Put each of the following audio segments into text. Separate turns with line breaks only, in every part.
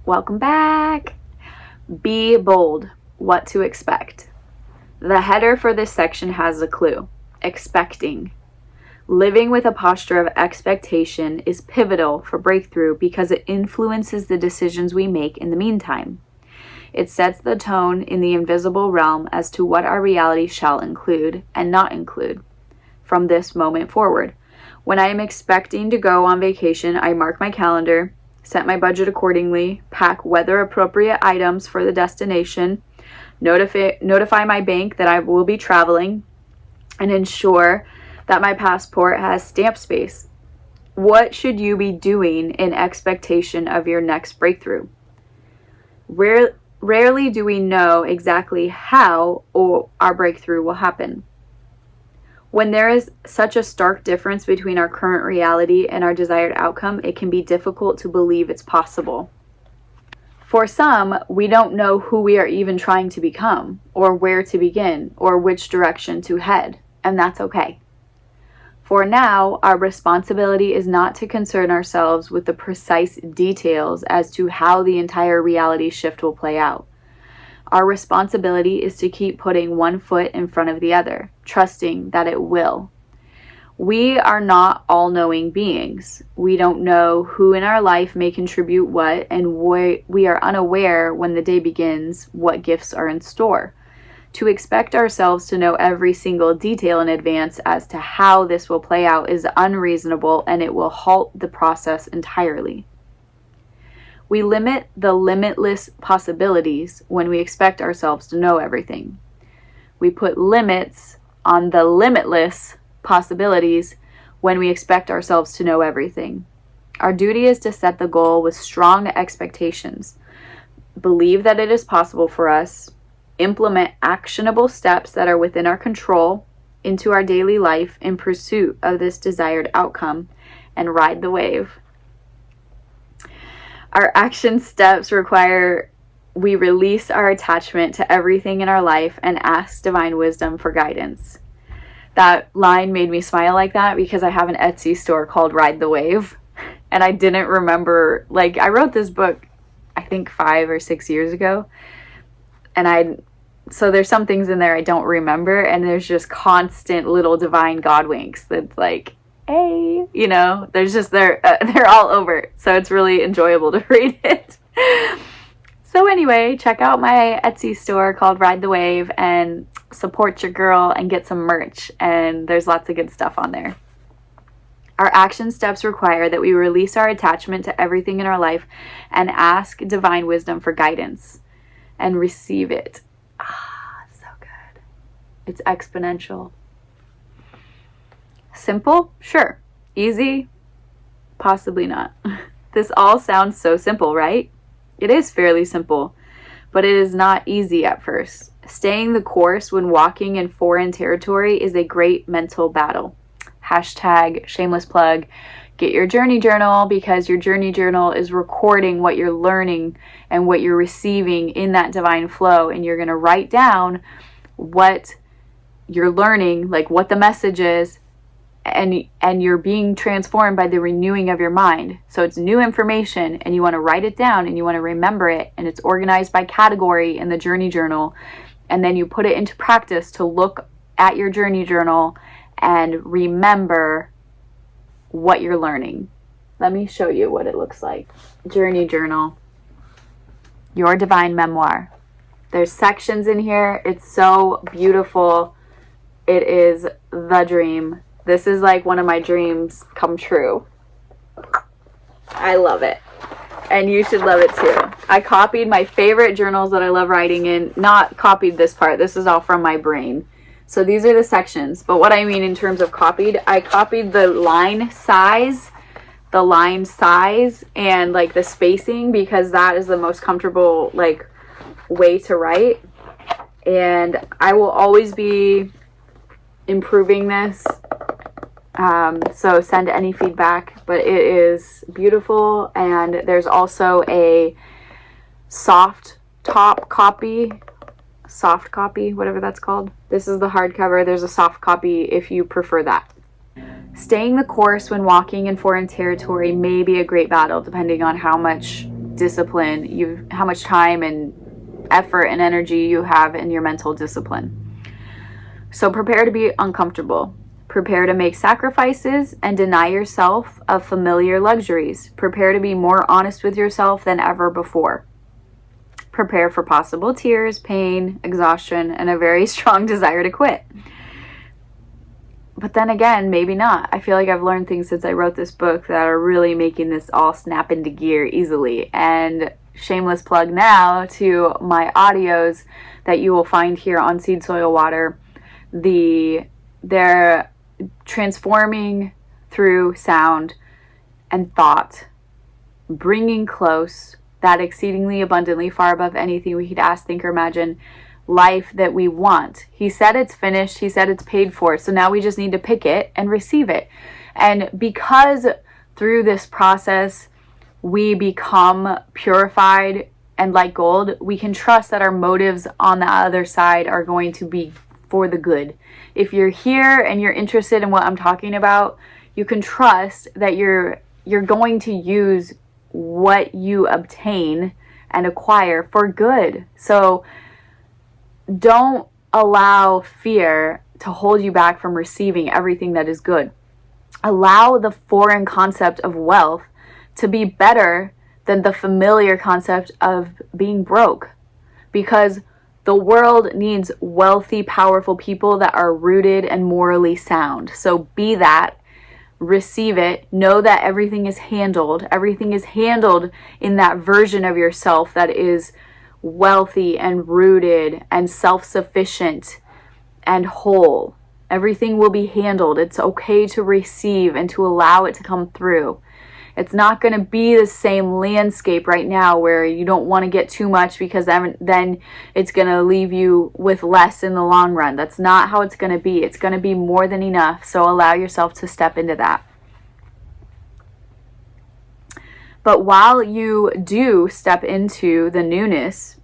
Welcome back. Be bold. What to expect. The header for this section has a clue. Expecting. Living with a posture of expectation is pivotal for breakthrough because it influences the decisions we make in the meantime. It sets the tone in the invisible realm as to what our reality shall include and not include from this moment forward. When I am expecting to go on vacation, I mark my calendar, set my budget accordingly, pack weather-appropriate items for the destination, notify my bank that I will be traveling, and ensure that my passport has stamp space. What should you be doing in expectation of your next breakthrough? Rarely do we know exactly how our breakthrough will happen. When there is such a stark difference between our current reality and our desired outcome, it can be difficult to believe it's possible. For some, we don't know who we are even trying to become, or where to begin, or which direction to head, and that's okay. For now, our responsibility is not to concern ourselves with the precise details as to how the entire reality shift will play out. Our responsibility is to keep putting one foot in front of the other, trusting that it will. We are not all-knowing beings. We don't know who in our life may contribute what, and we are unaware when the day begins what gifts are in store. To expect ourselves to know every single detail in advance as to how this will play out is unreasonable, and it will halt the process entirely. We limit the limitless possibilities when we expect ourselves to know everything. We put limits on the limitless possibilities when we expect ourselves to know everything. Our duty is to set the goal with strong expectations, believe that it is possible for us, implement actionable steps that are within our control into our daily life in pursuit of this desired outcome, and ride the wave. Our action steps require we release our attachment to everything in our life and ask divine wisdom for guidance. That line made me smile like that because I have an Etsy store called Ride the Wave, and I didn't remember, I wrote this book I think 5 or 6 years ago, and so there's some things in there I don't remember, and there's just constant little divine God winks that's like, hey, they're all over. So it's really enjoyable to read it. So anyway, check out my Etsy store called Ride the Wave and support your girl and get some merch. And there's lots of good stuff on there. Our action steps require that we release our attachment to everything in our life and ask divine wisdom for guidance and receive it. So good. It's exponential. Simple? Sure. Easy? Possibly not. This all sounds so simple, right? It is fairly simple, but it is not easy at first. Staying the course when walking in foreign territory is a great mental battle. Hashtag shameless plug. Get your journey journal, because your journey journal is recording what you're learning and what you're receiving in that divine flow, and you're going to write down what you're learning, like what the message is, and you're being transformed by the renewing of your mind. So it's new information, and you want to write it down, and you want to remember it, and it's organized by category in the journey journal, and then you put it into practice to look at your journey journal and remember what you're learning. Let me show you what it looks like. Journey journal, your divine memoir. There's sections in here. It's so beautiful. It is the dream. This is like one of my dreams come true. I love it. And you should love it too. I copied my favorite journals that I love writing in. Not copied this part. This is all from my brain. So these are the sections. But what I mean in terms of copied, I copied the line size and like the spacing, because that is the most comfortable way to write. And I will always be improving this. So send any feedback, but it is beautiful. And there's also a soft copy, whatever that's called. This is the hardcover. There's a soft copy if you prefer that. Staying the course when walking in foreign territory may be a great battle, depending on how much discipline, how much time and effort and energy you have in your mental discipline. So prepare to be uncomfortable. Prepare to make sacrifices and deny yourself of familiar luxuries. Prepare to be more honest with yourself than ever before. Prepare for possible tears, pain, exhaustion, and a very strong desire to quit. But then again, maybe not. I feel like I've learned things since I wrote this book that are really making this all snap into gear easily. And shameless plug now to my audios that you will find here on SeedSoilWater. They're transforming through sound and thought, bringing close that exceedingly abundantly far above anything we could ask, think, or imagine life that we want. He said it's finished. He said it's paid for. So now we just need to pick it and receive it. And because through this process we become purified and like gold, we can trust that our motives on the other side are going to be for the good. If you're here and you're interested in what I'm talking about, you can trust that you're going to use what you obtain and acquire for good. So don't allow fear to hold you back from receiving everything that is good. Allow the foreign concept of wealth to be better than the familiar concept of being broke, because the world needs wealthy, powerful people that are rooted and morally sound. So be that, receive it, know that everything is handled. Everything is handled in that version of yourself that is wealthy and rooted and self-sufficient and whole. Everything will be handled. It's okay to receive and to allow it to come through. It's not going to be the same landscape right now where you don't want to get too much because then it's going to leave you with less in the long run. That's not how it's going to be. It's going to be more than enough. So allow yourself to step into that. But while you do step into the newness,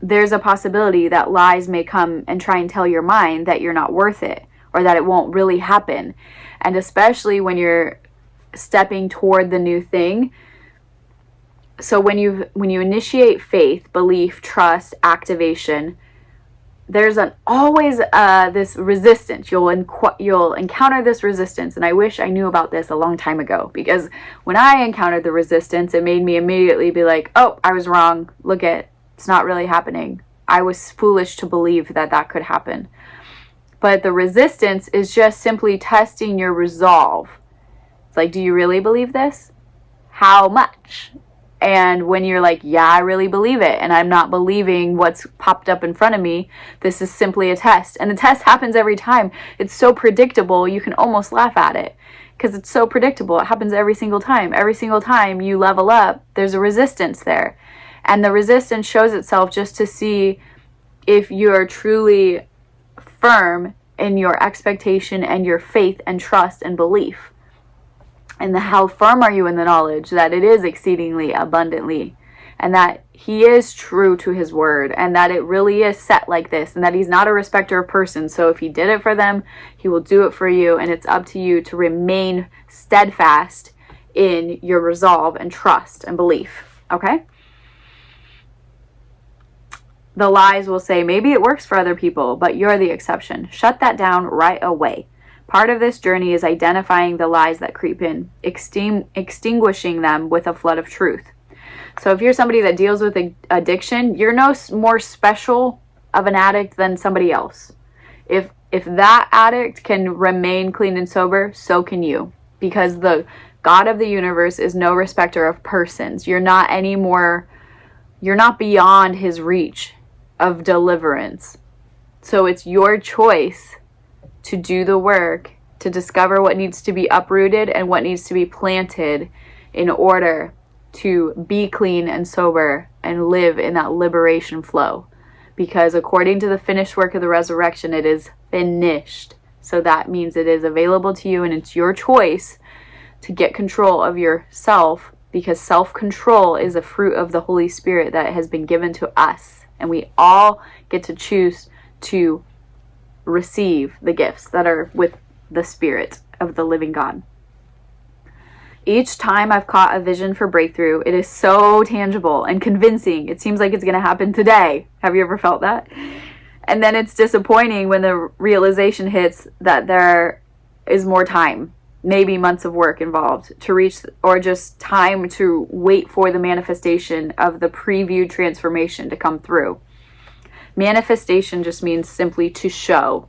there's a possibility that lies may come and try and tell your mind that you're not worth it or that it won't really happen. And especially when you're stepping toward the new thing. So when you initiate faith, belief, trust, activation, there's always this resistance. You'll encounter this resistance. And I wish I knew about this a long time ago, because when I encountered the resistance, it made me immediately be like, oh, I was wrong. It's not really happening. I was foolish to believe that could happen. But the resistance is just simply testing your resolve. It's like, do you really believe this? How much? And when you're like, yeah, I really believe it, and I'm not believing what's popped up in front of me, this is simply a test. And the test happens every time. It's so predictable, you can almost laugh at it because it's so predictable. It happens every single time. Every single time you level up, there's a resistance there. And the resistance shows itself just to see if you're truly firm in your expectation and your faith and trust and belief. And how firm are you in the knowledge that it is exceedingly abundantly, and that he is true to his word, and that it really is set like this, and that he's not a respecter of persons. So if he did it for them, he will do it for you, and it's up to you to remain steadfast in your resolve and trust and belief. Okay? The lies will say, maybe it works for other people, but you're the exception. Shut that down right away. Part of this journey is identifying the lies that creep in, extinguishing them with a flood of truth. So if you're somebody that deals with addiction, you're no more special of an addict than somebody else. If that addict can remain clean and sober, so can you. Because the God of the universe is no respecter of persons. You're not beyond his reach of deliverance. So it's your choice to do the work, to discover what needs to be uprooted and what needs to be planted in order to be clean and sober and live in that liberation flow. Because according to the finished work of the resurrection, it is finished. So that means it is available to you, and it's your choice to get control of yourself, because self-control is a fruit of the Holy Spirit that has been given to us. And we all get to choose to receive the gifts that are with the Spirit of the living God. Each time I've caught a vision for breakthrough, it is so tangible and convincing. It seems like it's going to happen today. Have you ever felt that? And then it's disappointing when the realization hits that there is more time, maybe months of work involved to reach, or just time to wait for the manifestation of the previewed transformation to come through. Manifestation just means simply to show.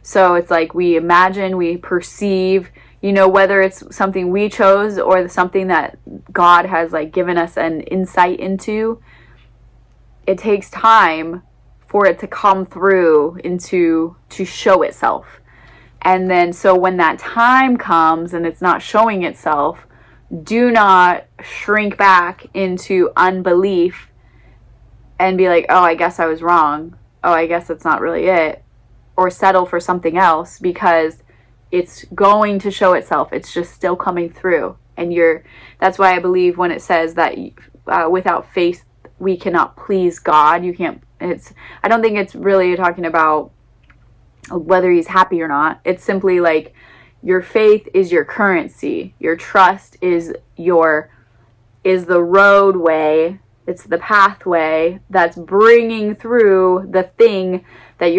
So it's like we imagine, we perceive, you know, whether it's something we chose or something that God has like given us an insight into, it takes time for it to come through to show itself. And then so when that time comes and it's not showing itself, do not shrink back into unbelief and be like, oh, I guess I was wrong. Oh, I guess that's not really it. Or settle for something else, because it's going to show itself. It's just still coming through. And that's why I believe when it says that without faith, we cannot please God. I don't think it's really talking about whether he's happy or not. It's simply like your faith is your currency. Your trust is the roadway. It's the pathway that's bringing through the thing that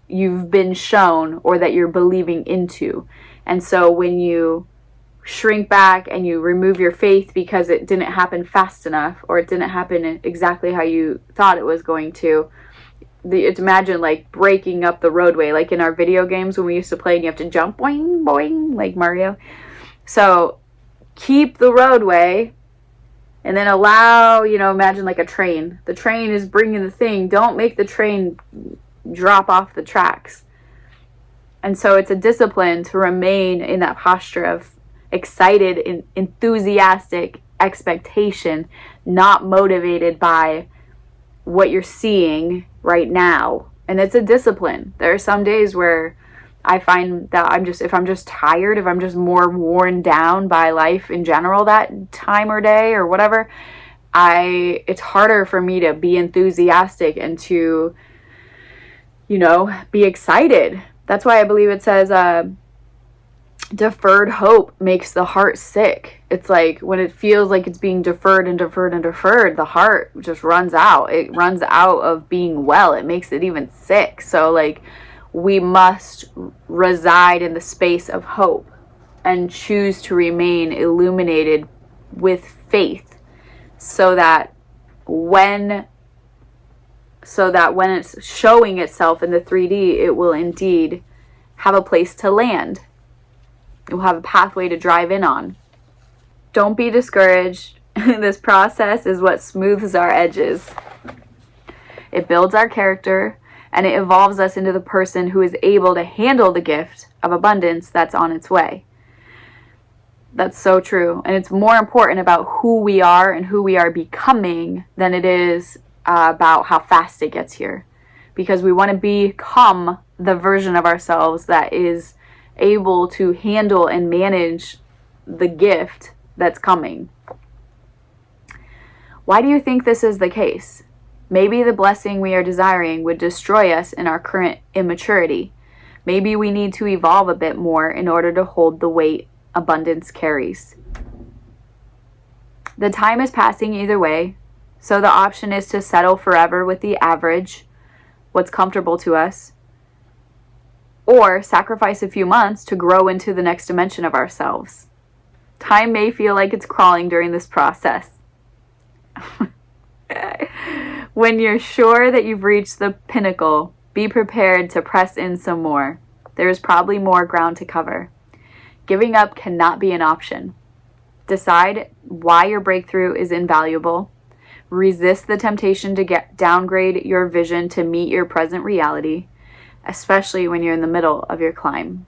you've been shown or that you're believing into. And so when you shrink back and you remove your faith because it didn't happen fast enough, or it didn't happen exactly how you thought it was going to, it's imagine like breaking up the roadway, like in our video games when we used to play and you have to jump boing boing like Mario. So keep the roadway and then allow, imagine like a train. The train is bringing the thing. Don't make the train drop off the tracks. And so it's a discipline to remain in that posture of excited, enthusiastic expectation, not motivated by what you're seeing right now. And it's a discipline. There are some days where I find that if I'm just tired, if I'm just more worn down by life in general that time or day or whatever, it's harder for me to be enthusiastic and to, be excited. That's why I believe it says, deferred hope makes the heart sick. It's like when it feels like it's being deferred and deferred and deferred, the heart just runs out. It runs out of being well. It makes it even sick. So like we must reside in the space of hope and choose to remain illuminated with faith so that when it's showing itself in the 3D, it will indeed have a place to land. It will have a pathway to drive in on. Don't be discouraged. This process is what smooths our edges. It builds our character, and it evolves us into the person who is able to handle the gift of abundance that's on its way. That's so true. And it's more important about who we are and who we are becoming than it is about how fast it gets here. Because we want to become the version of ourselves that is able to handle and manage the gift that's coming. Why do you think this is the case? Maybe the blessing we are desiring would destroy us in our current immaturity. Maybe we need to evolve a bit more in order to hold the weight abundance carries. The time is passing either way, so the option is to settle forever with the average, what's comfortable to us, or sacrifice a few months to grow into the next dimension of ourselves. Time may feel like it's crawling during this process. When you're sure that you've reached the pinnacle, be prepared to press in some more. There is probably more ground to cover. Giving up cannot be an option. Decide why your breakthrough is invaluable. Resist the temptation to downgrade your vision to meet your present reality, especially when you're in the middle of your climb.